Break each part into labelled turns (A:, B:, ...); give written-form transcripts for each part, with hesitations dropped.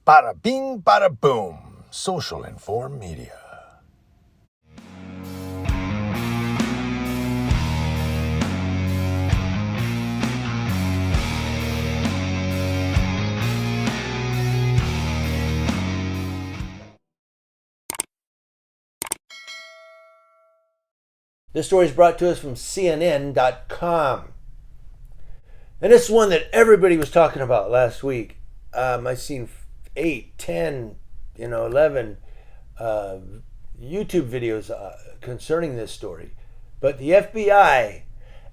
A: Bada bing, bada boom. Social Inform Media.
B: This story is brought to us from CNN.com. And it's one that everybody was talking about last week. I've seen 8, 10, 11 YouTube videos concerning this story. But the FBI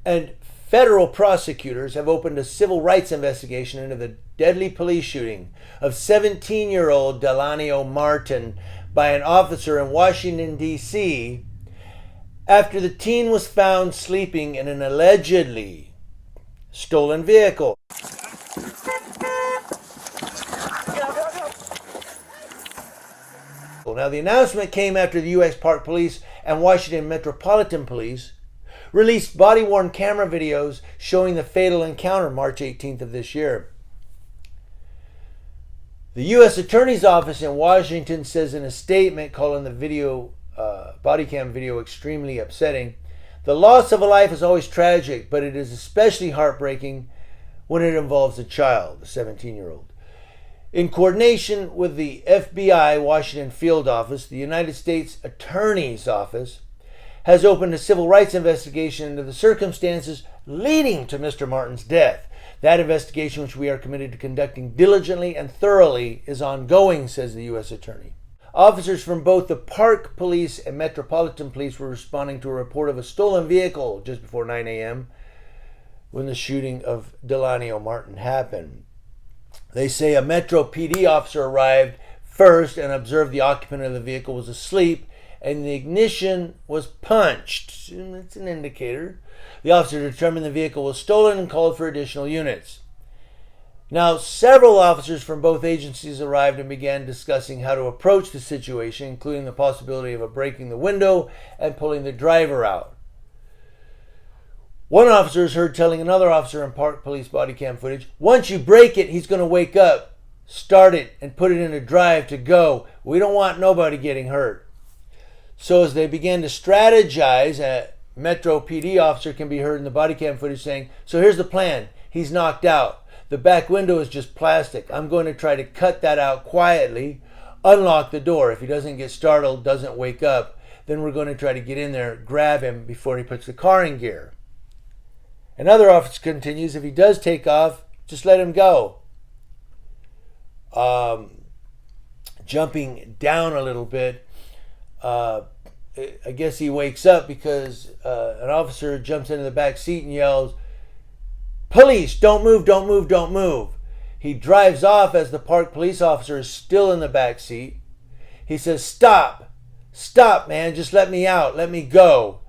B: and federal prosecutors have opened a civil rights investigation into the deadly police shooting of 17-year-old Delanio Martin by an officer in Washington, D.C., after the teen was found sleeping in an allegedly stolen vehicle. Now, the announcement came after the U.S. Park Police and Washington Metropolitan Police released body-worn camera videos showing the fatal encounter March 18th of this year. The U.S. Attorney's Office in Washington says in a statement calling the body cam video extremely upsetting, "The loss of a life is always tragic, but it is especially heartbreaking when it involves a child," the 17-year-old. In coordination with the FBI Washington Field Office, the United States Attorney's Office has opened a civil rights investigation into the circumstances leading to Mr. Martin's death. That investigation, which we are committed to conducting diligently and thoroughly, is ongoing, says the U.S. Attorney. Officers from both the Park Police and Metropolitan Police were responding to a report of a stolen vehicle just before 9 a.m. when the shooting of Delanio Martin happened. They say a Metro PD officer arrived first and observed the occupant of the vehicle was asleep and the ignition was punched. That's an indicator. The officer determined the vehicle was stolen and called for additional units. Now, several officers from both agencies arrived and began discussing how to approach the situation, including the possibility of breaking the window and pulling the driver out. One officer is heard telling another officer in Park Police body cam footage, "Once you break it, he's going to wake up. Start it and put it in a drive to go. We don't want nobody getting hurt." So as they began to strategize, a Metro PD officer can be heard in the body cam footage saying, "So here's the plan. He's knocked out. The back window is just plastic. I'm going to try to cut that out quietly, unlock the door. If he doesn't get startled, doesn't wake up, then we're going to try to get in there, grab him before he puts the car in gear." Another officer continues, "If he does take off, just let him go." Jumping down a little bit, I guess he wakes up because an officer jumps into the back seat and yells, "Police, don't move, don't move, don't move." He drives off as the Park Police officer is still in the back seat. He says, "Stop, stop, man, just let me out, let me go."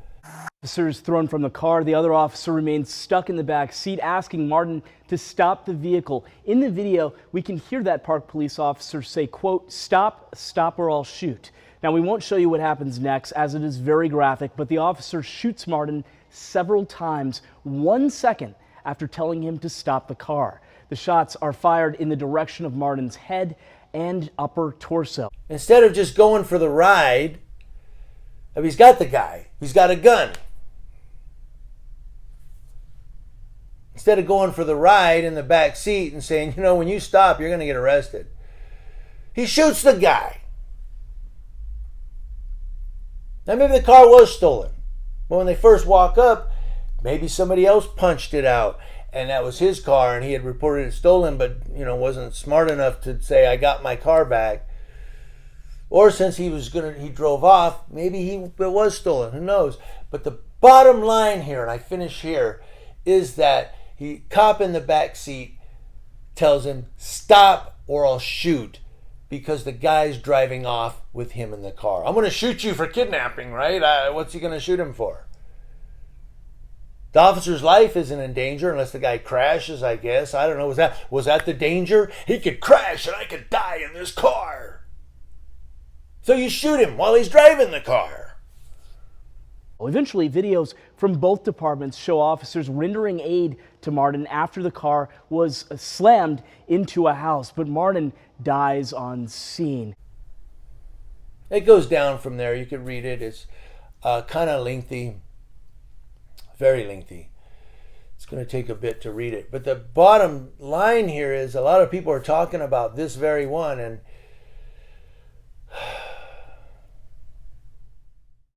C: Officer is thrown from the car. The other officer remains stuck in the back seat, asking Martin to stop the vehicle. In the video, we can hear that Park Police officer say, quote, "Stop, stop or I'll shoot." Now, we won't show you what happens next as it is very graphic, but the officer shoots Martin several times, 1 second after telling him to stop the car. The shots are fired in the direction of Martin's head and upper torso.
B: Instead of just going for the ride, he's got the guy. He's got a gun. Instead of going for the ride in the back seat and saying, when you stop, you're going to get arrested, he shoots the guy. Now, maybe the car was stolen. But when they first walk up, maybe somebody else punched it out and that was his car and he had reported it stolen, but, wasn't smart enough to say, "I got my car back." Or since he drove off, maybe it was stolen. Who knows? But the bottom line here, and I finish here, is that cop in the back seat tells him, "Stop or I'll shoot," because the guy's driving off with him in the car. "I'm going to shoot you for kidnapping, right? What's he going to shoot him for?" The officer's life isn't in danger unless the guy crashes, I guess. I don't know. Was that the danger? He could crash and I could die in this car. So you shoot him while he's driving the car.
C: Eventually, videos from both departments show officers rendering aid to Martin after the car was slammed into a house, but Martin dies on scene.
B: It goes down from there. You can read it. It's kind of lengthy, very lengthy. It's going to take a bit to read it. But the bottom line here is a lot of people are talking about this very one, and